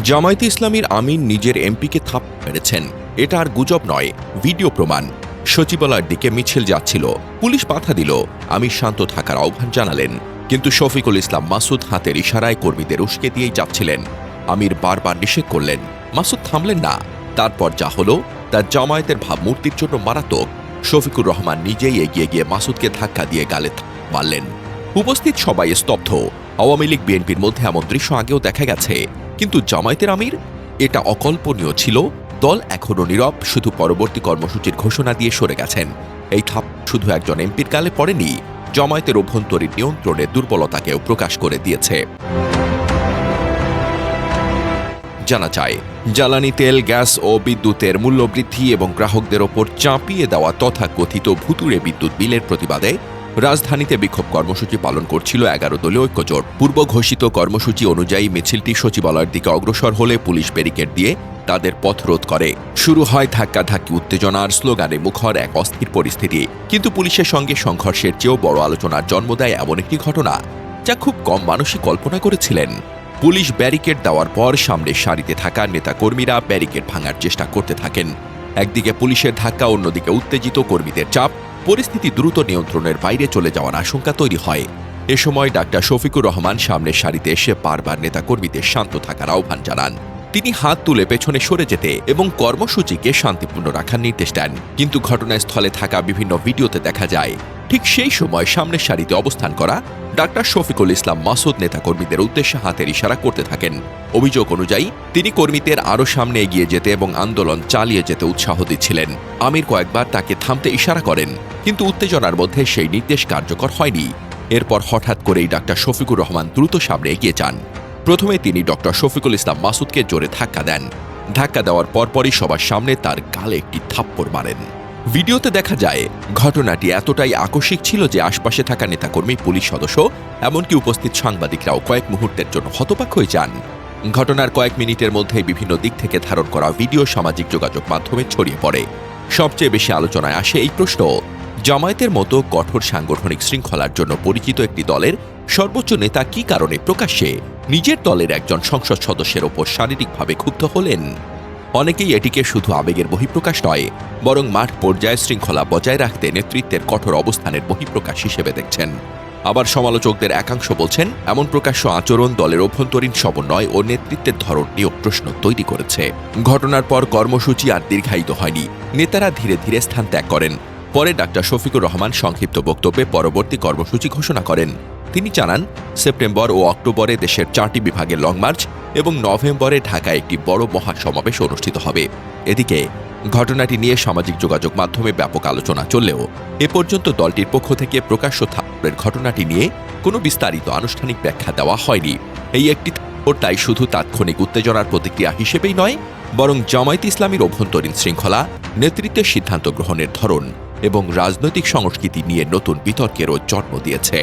জামায়াতে ইসলামীর আমিন নিজের এমপিকে থাপ মেরেছেন, এটা আর গুজব নয়, ভিডিও প্রমাণ। সচিবালয়ের দিকে মিছিল যাচ্ছিল, পুলিশ বাধা দিল, আমির শান্ত থাকার আহ্বান জানালেন, কিন্তু শফিকুল ইসলাম মাসুদ হাতের ইশারায় কর্মীদের উস্কে দিয়েই যাচ্ছিলেন। আমির বারবার নিষেধ করলেন, মাসুদ থামলেন না। তারপর যা হলো তা জামায়াতের ভাবমূর্তির জন্য মারাত্মক। শফিকুর রহমান নিজেই এগিয়ে গিয়ে মাসুদকে ধাক্কা দিয়ে গালে মারলেন। উপস্থিত সবাই স্তব্ধ। আওয়ামী লীগ বিএনপির মধ্যে এমন দৃশ্য আগেও দেখা গেছে, কিন্তু জামায়াতের আমির? এটা অকল্পনীয় ছিল। দল এখনও নীরব, শুধু পরবর্তী কর্মসূচির ঘোষণা দিয়ে সরে গেছেন। এই থাপ শুধু একজন এমপির গালে পড়েনি, জামায়াতের অভ্যন্তরীণ নিয়ন্ত্রণের দুর্বলতাকেও প্রকাশ করে দিয়েছে। জানা যায়, জ্বালানি তেল, গ্যাস ও বিদ্যুতের মূল্যবৃদ্ধি এবং গ্রাহকদের ওপর চাপিয়ে দেওয়া তথাকথিত ভুতুড়ে বিদ্যুৎ বিলের প্রতিবাদে রাজধানীতে বিক্ষোভ কর্মসূচি পালন করছিল 11 দলীয় ঐক্যজোট। পূর্ব ঘোষিত কর্মসূচি অনুযায়ী মিছিলটি সচিবালয়ের দিকে অগ্রসর হলে পুলিশ ব্যারিকেড দিয়ে তাদের পথরোধ করে। শুরু হয় ধাক্কাধাক্কি, উত্তেজনার স্লোগানে মুখর এক অস্থির পরিস্থিতি। কিন্তু পুলিশের সঙ্গে সংঘর্ষের চেয়েও বড় আলোচনার জন্ম দেয় এমন একটি ঘটনা, যা খুব কম মানুষই কল্পনা করেছিলেন। পুলিশ ব্যারিকেড দেওয়ার পর সামনের সারিতে থাকা নেতাকর্মীরা ব্যারিকেড ভাঙার চেষ্টা করতে থাকেন। একদিকে পুলিশের ধাক্কা, অন্যদিকে উত্তেজিত কর্মীদের চাপ। পরিস্থিতি দ্রুত নিয়ন্ত্রণের বাইরে চলে যাওয়ার আশঙ্কা তৈরি হয়। এ সময় ডাক্তার শফিকুর রহমান সামনের সারিতে এসে বারবার নেতাকর্মীদের শান্ত থাকার আহ্বান জানান। তিনি হাত তুলে পেছনে সরে যেতে এবং কর্মসূচিকে শান্তিপূর্ণ রাখার নির্দেশ দেন। কিন্তু ঘটনাস্থলে থাকা বিভিন্ন ভিডিওতে দেখা যায়, ঠিক সেই সময় সামনের সারিতে অবস্থান করা ডাক্তার শফিকুল ইসলাম মাসুদ নেতাকর্মীদের উদ্দেশ্যে হাতের ইশারা করতে থাকেন। অভিযোগ অনুযায়ী তিনি কর্মীদের আরও সামনে এগিয়ে যেতে এবং আন্দোলন চালিয়ে যেতে উৎসাহ দিচ্ছিলেন। আমির কয়েকবার তাকে থামতে ইশারা করেন, কিন্তু উত্তেজনার মধ্যে সেই নির্দেশ কার্যকর হয়নি। এরপর হঠাৎ করেই ডাক্তার শফিকুর রহমান দ্রুত সামনে এগিয়ে যান। প্রথমে তিনি ডক্টর শফিকুল ইসলাম মাসুদকে জোরে ধাক্কা দেন। ধাক্কা দেওয়ার পরপরই সবার সামনে তার গালে একটি থাপ্পড় মারেন। ভিডিওতে দেখা যায়, ঘটনাটি এতটাই আকস্মিক ছিল যে আশপাশে থাকা নেতাকর্মী, পুলিশ সদস্য, এমনকি উপস্থিত সাংবাদিকরাও কয়েক মুহূর্তের জন্য হতবাক হয়ে যান। ঘটনার কয়েক মিনিটের মধ্যে বিভিন্ন দিক থেকে ধারণ করা ভিডিও সামাজিক যোগাযোগ মাধ্যমে ছড়িয়ে পড়ে। সবচেয়ে বেশি আলোচনায় আসে এই প্রশ্ন, জামায়াতের মতো কঠোর সাংগঠনিক শৃঙ্খলার জন্য পরিচিত একটি দলের সর্বোচ্চ নেতা কী কারণে প্রকাশ্যে নিজের দলের একজন সংসদ সদস্যের ওপর শারীরিকভাবে ক্ষুব্ধ হলেন? অনেকেই এটিকে শুধু আবেগের বহিঃপ্রকাশ নয়, বরং মাঠ পর্যায়ে শৃঙ্খলা বজায় রাখতে নেতৃত্বের কঠোর অবস্থানের বহিঃপ্রকাশ হিসেবে দেখছেন। আবার সমালোচকদের একাংশ বলছেন, এমন প্রকাশ্য আচরণ দলের অভ্যন্তরীণ সমন্বয় ও নেতৃত্বের ধরন নিয়েও প্রশ্ন তৈরি করেছে। ঘটনার পর কর্মসূচি আর দীর্ঘায়িত হয়নি। নেতারা ধীরে ধীরে স্থান ত্যাগ করেন। পরে ডাক্তার শফিকুর রহমান সংক্ষিপ্ত বক্তব্যে পরবর্তী কর্মসূচি ঘোষণা করেন। তিনি জানান, সেপ্টেম্বর ও অক্টোবরে দেশের 4টি বিভাগে লং মার্চ এবং নভেম্বরে ঢাকায় একটি বড় মহাসমাবেশ অনুষ্ঠিত হবে। এদিকে ঘটনাটি নিয়ে সামাজিক যোগাযোগ মাধ্যমে ব্যাপক আলোচনা চললেও এ পর্যন্ত দলটির পক্ষ থেকে প্রকাশ্য থাপ্পড়ের ঘটনাটি নিয়ে কোনো বিস্তারিত আনুষ্ঠানিক ব্যাখ্যা দেওয়া হয়নি। এই একটি থাপ্পড় তাই শুধু তাৎক্ষণিক উত্তেজনার প্রতিক্রিয়া হিসেবেই নয়, বরং জামায়াতে ইসলামীর অভ্যন্তরীণ শৃঙ্খলা, নেতৃত্বের সিদ্ধান্ত গ্রহণের ধরন এবং রাজনৈতিক সংস্কৃতি নিয়ে নতুন বিতর্কেরও জন্ম দিয়েছে।